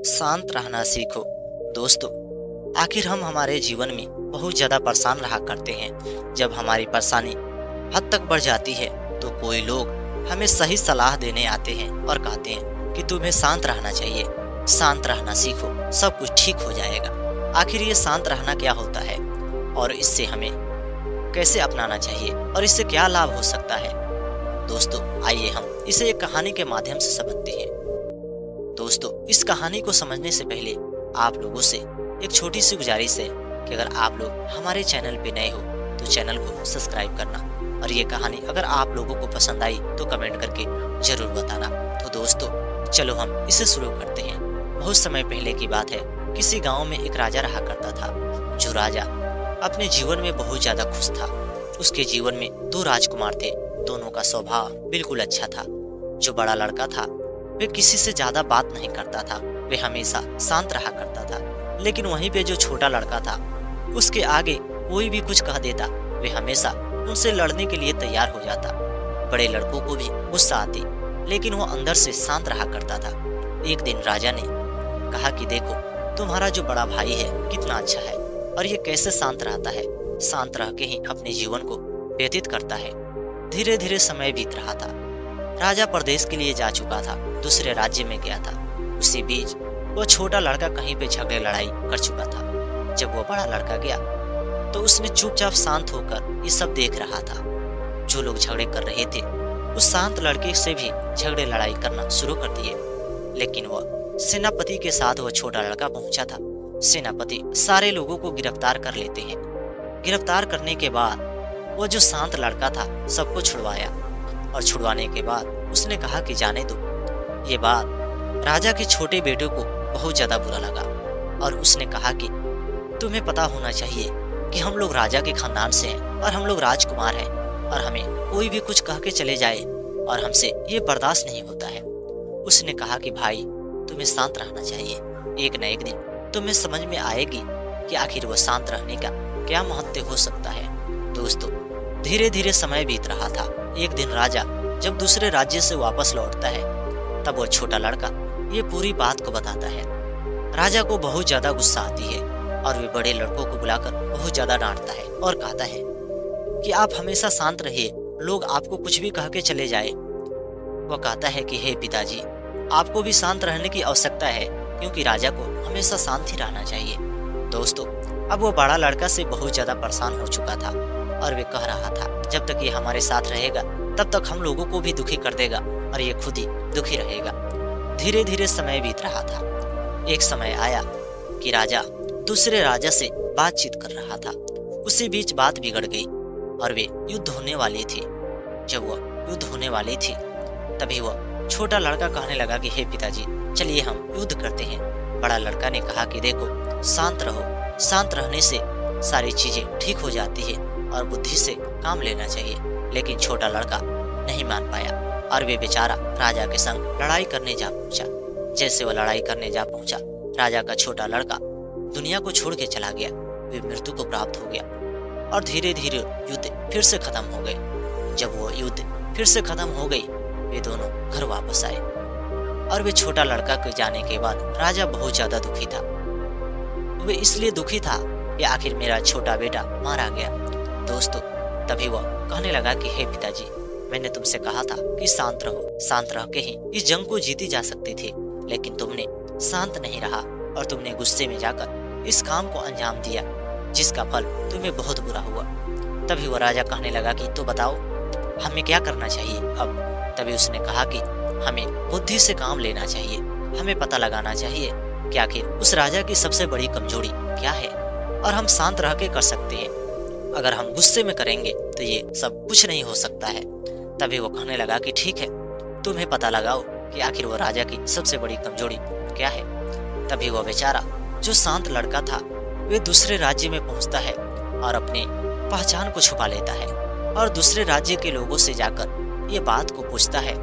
शांत रहना सीखो। दोस्तों, आखिर हम हमारे जीवन में बहुत ज़्यादा परेशान रहा करते हैं। जब हमारी परेशानी हद तक बढ़ जाती है तो कोई लोग हमें सही सलाह देने आते हैं और कहते हैं कि तुम्हें शांत रहना चाहिए, शांत रहना सीखो, सब कुछ ठीक हो जाएगा। आखिर ये शांत रहना क्या होता है और इससे हमें कैसे अपनाना चाहिए और इससे क्या लाभ हो सकता है? दोस्तों, आइए हम इसे एक कहानी के माध्यम से समझते हैं। दोस्तों, इस कहानी को समझने से पहले आप लोगों से एक छोटी सी गुजारिश है कि अगर आप लोग हमारे चैनल पे नए हो तो चैनल को सब्सक्राइब करना, और ये कहानी अगर आप लोगों को पसंद आई तो कमेंट करके जरूर बताना। तो दोस्तों, चलो हम इसे शुरू करते हैं। बहुत समय पहले की बात है। किसी गांव में एक राजा रहा करता था। जो राजा अपने जीवन में बहुत ज्यादा खुश था। उसके जीवन में 2 राजकुमार थे। दोनों का स्वभाव बिल्कुल अच्छा था। जो बड़ा लड़का था वे किसी से ज्यादा बात नहीं करता था, वे हमेशा शांत रहा करता था। लेकिन वहीं पे जो छोटा लड़का था, उसके आगे कोई भी कुछ कह देता, वे हमेशा उनसे लड़ने के लिए तैयार हो जाता। बड़े लड़कों को भी गुस्सा आती, लेकिन वो अंदर से शांत रहा करता था। एक दिन राजा ने कहा कि देखो, तुम्हारा जो बड़ा भाई है कितना अच्छा है और ये कैसे शांत रहता है, शांत रह के ही अपने जीवन को व्यतीत करता है। धीरे धीरे समय बीत रहा था। राजा प्रदेश के लिए जा चुका था, दूसरे राज्य में गया था। उसी बीच वह छोटा लड़का कहीं पे झगड़े लड़ाई कर चुका था। जब वो बड़ा लड़का गया तो उसने चुपचाप शांत होकर ये सब देख रहा था। जो लोग झगड़े कर रहे थे उस शांत लड़के से भी झगड़े लड़ाई करना शुरू कर दिए। लेकिन वह सेनापति के साथ वह छोटा लड़का पहुंचा था। सेनापति सारे लोगों को गिरफ्तार कर लेते हैं। गिरफ्तार करने के बाद वो जो शांत लड़का था सबको छुड़वाया, और छुड़वाने के बाद उसने कहा कि जाने दो। ये बात राजा के छोटे बेटे को बहुत ज्यादा बुरा लगा और उसने कहा कि तुम्हें पता होना चाहिए कि हम लोग राजा के खानदान से हैं और हम लोग राजकुमार हैं, और हमें कोई भी कुछ कह के चले जाए और हमसे ये बर्दाश्त नहीं होता है। उसने कहा कि भाई, तुम्हें शांत रहना चाहिए। एक न एक दिन तुम्हें समझ में आएगी कि आखिर वो शांत रहने का क्या महत्व हो सकता है। दोस्तों, धीरे धीरे समय बीत रहा था। एक दिन राजा जब दूसरे राज्य से वापस लौटता है तब वो छोटा लड़का ये पूरी बात को बताता है। राजा को बहुत ज्यादा गुस्सा आती है और वे बड़े लड़कों को बुलाकर बहुत ज्यादा डांटता है और कहता है कि आप हमेशा शांत रहिए, लोग आपको कुछ भी कह के चले जाए। वह कहता है कि हे पिताजी, आपको भी शांत रहने की आवश्यकता है, क्योंकि राजा को हमेशा शांत ही रहना चाहिए। दोस्तों, अब वो बड़ा लड़का से बहुत ज्यादा परेशान हो चुका था और वे कह रहा था, जब तक ये हमारे साथ रहेगा तब तक हम लोगों को भी दुखी कर देगा और ये खुद ही दुखी रहेगा। धीरे धीरे समय बीत रहा था। एक समय आया कि राजा दूसरे राजा से बातचीत कर रहा था। उसी बीच बात बिगड़ गई और वे युद्ध होने वाली थी। जब वह युद्ध होने वाली थी तभी वह छोटा लड़का कहने लगा कि हे पिताजी, चलिए हम युद्ध करते हैं। बड़ा लड़का ने कहा कि देखो, शांत रहो, शांत रहने से सारी चीजें ठीक हो जाती है और बुद्धि से काम लेना चाहिए। लेकिन छोटा लड़का नहीं मान पाया और वे बेचारा राजा के संग लड़ाई करने जा पहुंचा। जैसे वह लड़ाई करने जा पहुंचा, राजा का छोटा लड़का दुनिया को छोड़ के चला गया। वे मृत्यु को प्राप्त हो गया और धीरे धीरे युद्ध फिर से खत्म हो गए। जब वो युद्ध फिर से खत्म हो गई, वे दोनों घर वापस आए और वे छोटा लड़का के जाने के बाद राजा बहुत ज्यादा दुखी था। वे इसलिए दुखी था कि आखिर मेरा छोटा बेटा मारा गया। दोस्तों, तभी वह कहने लगा कि हे पिताजी, मैंने तुमसे कहा था कि शांत रहो, शांत रह के ही इस जंग को जीती जा सकती थी, लेकिन तुमने शांत नहीं रहा और तुमने गुस्से में जाकर इस काम को अंजाम दिया, जिसका फल तुम्हें बहुत बुरा हुआ। तभी वह राजा कहने लगा कि तो बताओ, हमें क्या करना चाहिए अब? तभी उसने कहा कि हमें बुद्धि से काम लेना चाहिए। हमें पता लगाना चाहिए कि आखिर उस राजा की सबसे बड़ी कमजोरी क्या है, और हम शांत रह के कर सकते हैं। अगर हम गुस्से में करेंगे तो ये सब कुछ नहीं हो सकता है। तभी वो कहने लगा कि ठीक है, तुम्हें पता लगाओ कि आखिर वो राजा की सबसे बड़ी कमजोरी क्या है। तभी वो बेचारा जो शांत लड़का था, वे दूसरे राज्य में पहुंचता है और अपनी पहचान को छुपा लेता है और दूसरे राज्य के लोगों से जाकर ये बात को पूछता है।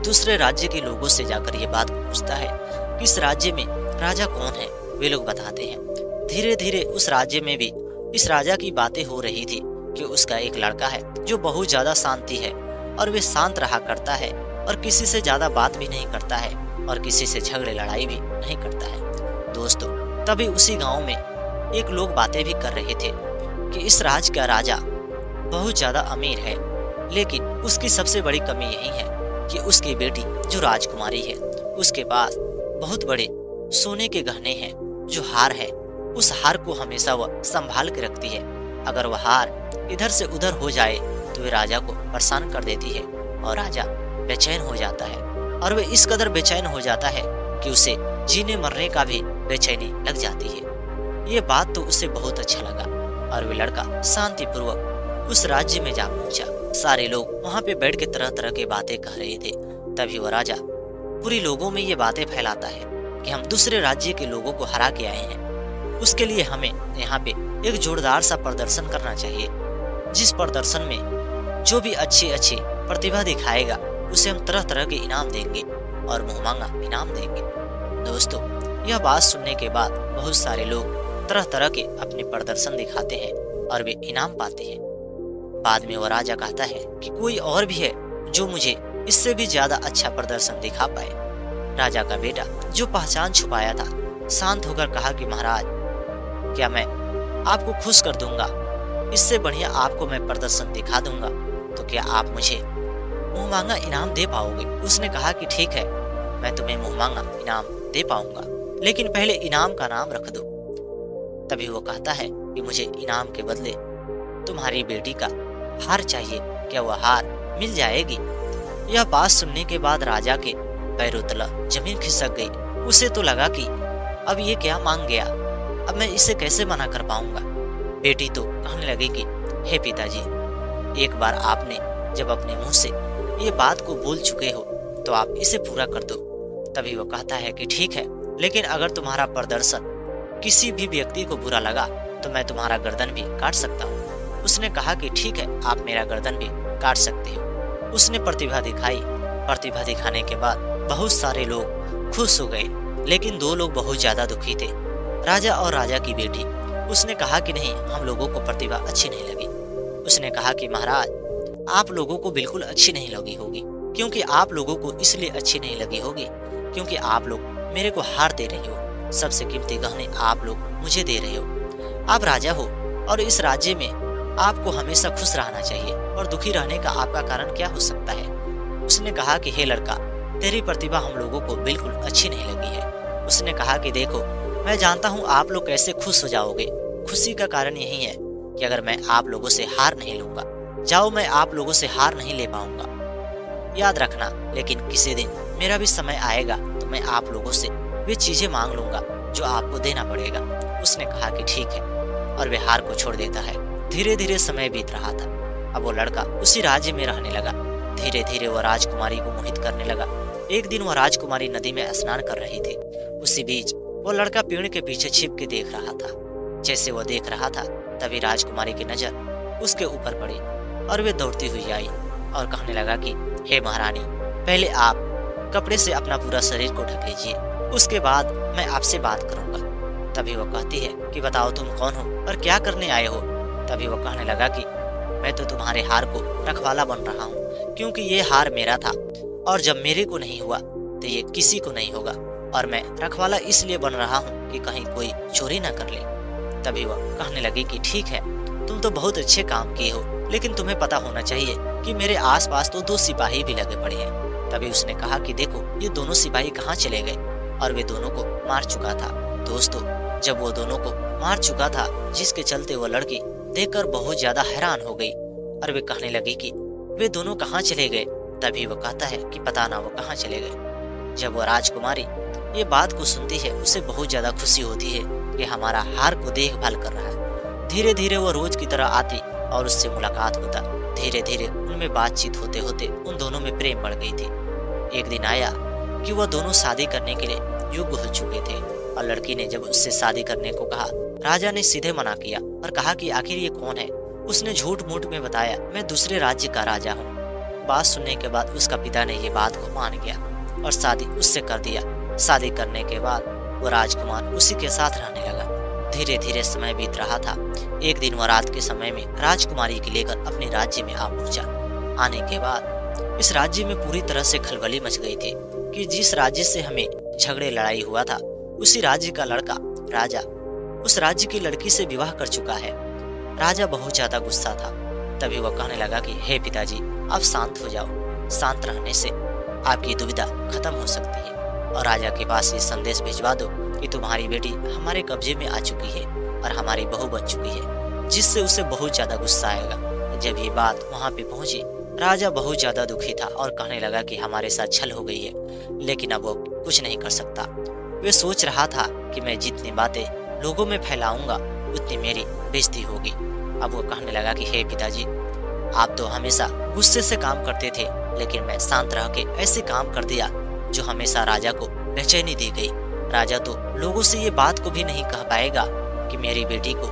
दूसरे राज्य के लोगों से जाकर ये बात को पूछता है कि इस राज्य में राजा कौन है। वे लोग बताते हैं। धीरे धीरे उस राज्य में भी इस राजा की बातें हो रही थी कि उसका एक लड़का है जो बहुत ज्यादा शांति है और वे शांत रहा करता है और किसी से ज्यादा बात भी नहीं करता है और किसी से झगड़े लड़ाई भी नहीं करता है। दोस्तों, तभी उसी गांव में एक लोग बातें भी कर रहे थे कि इस राज्य का राजा बहुत ज्यादा अमीर है, लेकिन उसकी सबसे बड़ी कमी यही है कि उसकी बेटी जो राजकुमारी है उसके पास बहुत बड़े सोने के गहने हैं। जो हार है, उस हार को हमेशा वह संभाल के रखती है। अगर वह हार इधर से उधर हो जाए तो वे राजा को परेशान कर देती है और राजा बेचैन हो जाता है। और वे इस कदर बेचैन हो जाता है कि उसे जीने मरने का भी बेचैनी लग जाती है। ये बात तो उसे बहुत अच्छा लगा और वे लड़का शांतिपूर्वक उस राज्य में जा पहुंचा। सारे लोग वहां पे बैठ के तरह तरह की बातें कह रहे थे। तभी वह राजा पूरी लोगों में ये बातें फैलाता है कि हम दूसरे राज्य के लोगों को हरा के आए हैं। उसके लिए हमें यहाँ पे एक जोरदार सा प्रदर्शन करना चाहिए, जिस प्रदर्शन में जो भी अच्छी अच्छी प्रतिभा दिखाएगा उसे हम तरह तरह के इनाम देंगे और मुहमांगा इनाम देंगे। दोस्तों, यह बात सुनने के बाद बहुत सारे लोग तरह तरह के अपने प्रदर्शन दिखाते हैं और वे इनाम पाते हैं। बाद में वह राजा कहता है कि कोई और भी है जो मुझे इससे भी ज्यादा अच्छा प्रदर्शन दिखा पाए। राजा का बेटा जो पहचान छुपाया था शांत होकर कहा कि महाराज, क्या मैं आपको खुश कर दूंगा, इससे बढ़िया आपको मैं प्रदर्शन दिखा दूंगा, तो क्या आप मुझे मुंह मांगा इनाम दे पाओगे? उसने कहा कि ठीक है, मैं तुम्हें मुंह मांगा इनाम दे पाऊंगा, लेकिन पहले इनाम का नाम रख दो। तभी वो कहता है कि मुझे इनाम के बदले तुम्हारी बेटी का हार चाहिए, क्या वह हार मिल जाएगी? यह बात सुनने के बाद राजा के पैरों तला जमीन खिसक गई। उसे तो लगा कि अब ये क्या मांग गया, अब मैं इसे कैसे मना कर पाऊंगा। बेटी तो कहने लगी कि हे पिताजी, एक बार आपने जब अपने मुंह से ये बात को बोल चुके हो तो आप इसे पूरा कर दो। तभी वो कहता है कि ठीक है, लेकिन अगर तुम्हारा प्रदर्शन किसी भी व्यक्ति को बुरा लगा तो मैं तुम्हारा गर्दन भी काट सकता हूँ। उसने कहा कि ठीक है, आप मेरा गर्दन भी काट सकते हो। उसने प्रतिभा दिखाई। प्रतिभा दिखाने के बाद बहुत सारे लोग खुश हो गए, लेकिन दो लोग बहुत ज्यादा दुखी थे, राजा और राजा की बेटी। उसने कहा कि नहीं, हम लोगों को प्रतिभा अच्छी नहीं लगी। उसने कहा कि महाराज, आप लोगों को बिल्कुल अच्छी नहीं लगी होगी, क्योंकि आप लोगों को इसलिए अच्छी नहीं लगी होगी क्योंकि आप लोग मेरे को हार दे रहे हो, सबसे कीमती गहने आप लोग मुझे दे रहे हो। आप राजा हो और इस राज्य में आपको हमेशा खुश रहना चाहिए, और दुखी रहने का आपका कारण क्या हो सकता है? उसने कहा कि हे लड़का, तेरी प्रतिभा हम लोगों को बिल्कुल अच्छी नहीं लगी है। उसने कहा कि देखो, मैं जानता हूँ आप लोग कैसे खुश हो जाओगे। खुशी का कारण यही है कि अगर मैं आप लोगों से हार नहीं लूंगा, जाओ, मैं आप लोगों से हार नहीं ले पाऊंगा, याद रखना। लेकिन किसी दिन मेरा भी समय आएगा तो मैं आप लोगों से वे चीजें मांग लूंगा जो आपको देना पड़ेगा। उसने कहा कि ठीक है, और वे हार को छोड़ देता है। धीरे धीरे समय बीत रहा था। अब वो लड़का उसी राज्य में रहने लगा। धीरे धीरे वह राजकुमारी को मोहित करने लगा। एक दिन वह राजकुमारी नदी में स्नान कर रही थी। उसी बीच वो लड़का पेड़ के पीछे छिप के देख रहा था। जैसे वो देख रहा था तभी राजकुमारी की नजर उसके ऊपर पड़ी और वे दौड़ती हुई आई और कहने लगा कि हे महारानी, पहले आप कपड़े से अपना पूरा शरीर को ढक लीजिए, उसके बाद मैं आपसे बात करूंगा। तभी वो कहती है कि बताओ तुम कौन हो और क्या करने आए हो? तभी वो कहने लगा कि मैं तो तुम्हारे हार को रखवाला बन रहा हूँ, क्योंकि ये हार मेरा था और जब मेरे को नहीं हुआ तो ये किसी को नहीं होगा, और मैं रखवाला इसलिए बन रहा हूँ कि कहीं कोई चोरी ना कर ले। तभी वह कहने लगी कि ठीक है, तुम तो बहुत अच्छे काम किए हो, लेकिन तुम्हें पता होना चाहिए कि मेरे आसपास तो 2 सिपाही भी लगे पड़े हैं। तभी उसने कहा कि देखो, ये दोनों सिपाही कहाँ चले गए, और वे दोनों को मार चुका था। दोस्तों, जब वो दोनों को मार चुका था, जिसके चलते वो लड़की देखकर बहुत ज्यादा हैरान हो गई और वे कहने लगी कि वे दोनों कहाँ चले गए। तभी वो कहता है कि पता ना वो कहाँ चले गए। जब वो राजकुमारी ये बात को सुनती है, उसे बहुत ज्यादा खुशी होती है कि हमारा हार को देखभाल कर रहा है। धीरे धीरे वो रोज की तरह आती और उससे मुलाकात होता। धीरे धीरे उनमें बातचीत होते होते उन दोनों में प्रेम बढ़ गई थी। एक दिन आया कि वह दोनों शादी करने के लिए योग्य हो चुके थे, और लड़की ने जब उससे शादी करने को कहा, राजा ने सीधे मना किया और कहा कि आखिर ये कौन है? उसने झूठ मूठ में बताया, मैं दूसरे राज्य का राजा हूँ। बात सुनने के बाद उसका पिता ने ये बात को मान गया और शादी उससे कर दिया। शादी करने के बाद वो राजकुमार उसी के साथ रहने लगा। धीरे धीरे समय बीत रहा था। एक दिन वह रात के समय में राजकुमारी को लेकर अपने राज्य में आ पहुंचा। आने के बाद इस राज्य में पूरी तरह से खलबली मच गई थी कि जिस राज्य से हमें झगड़े लड़ाई हुआ था उसी राज्य का लड़का राजा उस राज्य की लड़की से विवाह कर चुका है। राजा बहुत ज्यादा गुस्सा था। तभी वह कहने लगा कि हे पिताजी, आप शांत हो जाओ। शांत रहने से आपकी दुविधा खत्म हो सकती है और राजा के पास ये संदेश भिजवा दो कि तुम्हारी बेटी हमारे कब्जे में आ चुकी है और हमारी बहू बन चुकी है, जिससे उसे बहुत ज्यादा गुस्सा आएगा। जब ये बात वहाँ पे पहुंची, राजा बहुत ज्यादा दुखी था और कहने लगा कि हमारे साथ छल हो गई है, लेकिन अब वो कुछ नहीं कर सकता। वे सोच रहा था कि मैं जितनी बातें लोगों में फैलाऊंगा उतनी मेरी बेइज्जती होगी। अब वो कहने लगा कि हे पिताजी, आप तो हमेशा गुस्से से काम करते थे, लेकिन मैं शांत रह के ऐसे काम कर दिया जो हमेशा राजा को बेचैनी दी गई। राजा तो लोगों से ये बात को भी नहीं कह पाएगा कि मेरी बेटी को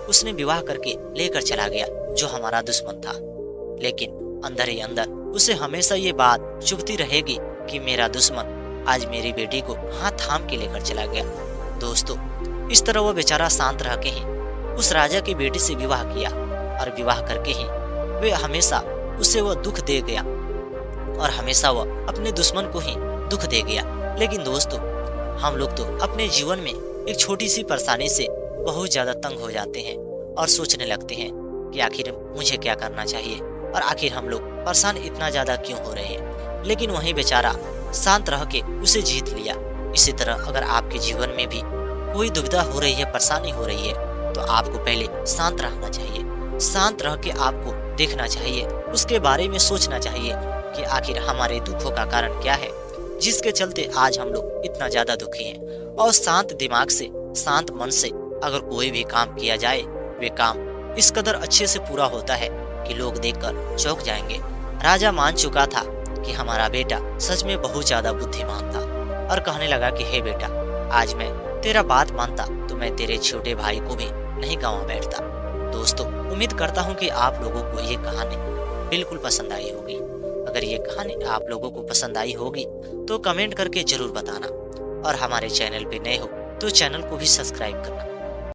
उसने विवाह करके लेकर चला गया जो हमारा दुश्मन था, लेकिन अंदर ही अंदर उसे हमेशा ये बात चुभती रहेगी कि मेरा दुश्मन आज मेरी बेटी को हाथ थाम के लेकर चला गया। दोस्तों, इस तरह वो बेचारा शांत रह के ही उस राजा की बेटी से विवाह किया और विवाह करके ही वे हमेशा उसे वो दुख दे गया और हमेशा वह अपने दुश्मन को ही दुख दे गया। लेकिन दोस्तों, हम लोग तो अपने जीवन में एक छोटी सी परेशानी से बहुत ज्यादा तंग हो जाते हैं और सोचने लगते हैं कि आखिर मुझे क्या करना चाहिए और आखिर हम लोग परेशान इतना ज्यादा क्यों हो रहे हैं। लेकिन वही बेचारा शांत रह के उसे जीत लिया। इसी तरह अगर आपके जीवन में भी कोई दुविधा हो रही है, परेशानी हो रही है, तो आपको पहले शांत रहना चाहिए। शांत रह के आपको देखना चाहिए, उसके बारे में सोचना चाहिए कि आखिर हमारे दुखों का कारण क्या है, जिसके चलते आज हम लोग इतना ज्यादा दुखी हैं। और शांत दिमाग से, शांत मन से अगर कोई भी काम किया जाए, वे काम इस कदर अच्छे से पूरा होता है कि लोग देखकर चौंक जाएंगे। राजा मान चुका था कि हमारा बेटा सच में बहुत ज्यादा बुद्धिमान था और कहने लगा कि हे बेटा, आज मैं तेरा बात मानता तो मैं तेरे छोटे भाई को भी नहीं गंवा बैठता। दोस्तों, उम्मीद करता हूँ कि आप लोगों को ये कहानी बिल्कुल पसंद आई होगी। अगर ये कहानी आप लोगों को पसंद आई होगी तो कमेंट करके जरूर बताना और हमारे चैनल पे नए हो तो चैनल को भी सब्सक्राइब करना।